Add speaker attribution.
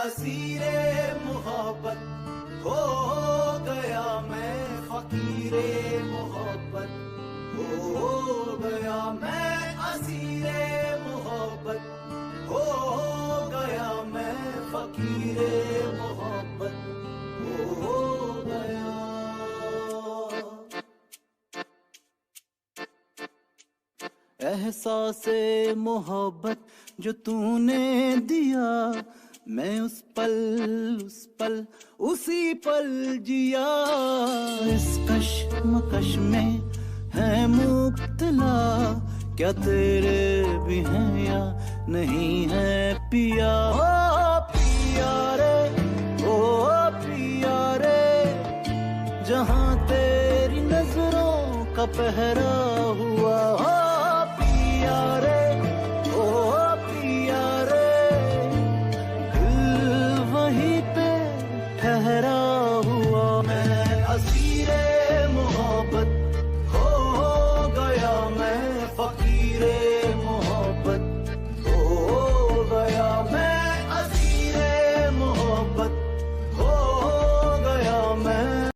Speaker 1: असीरे मोहब्बत हो गया मैं फकीरे मोहब्बत हो गया मैं असीरे मोहब्बत हो गया मैं फकीरे मोहब्बत हो गया। एहसासे मोहब्बत जो तूने दिया, मैं उस पल उसी पल जिया। इस कश्मकश में है मुब्तला, क्या तेरे भी हैं या नहीं है पिया। ओ पिया रे, ओ पिया रे, जहाँ तेरी नजरों का पहरा हुआ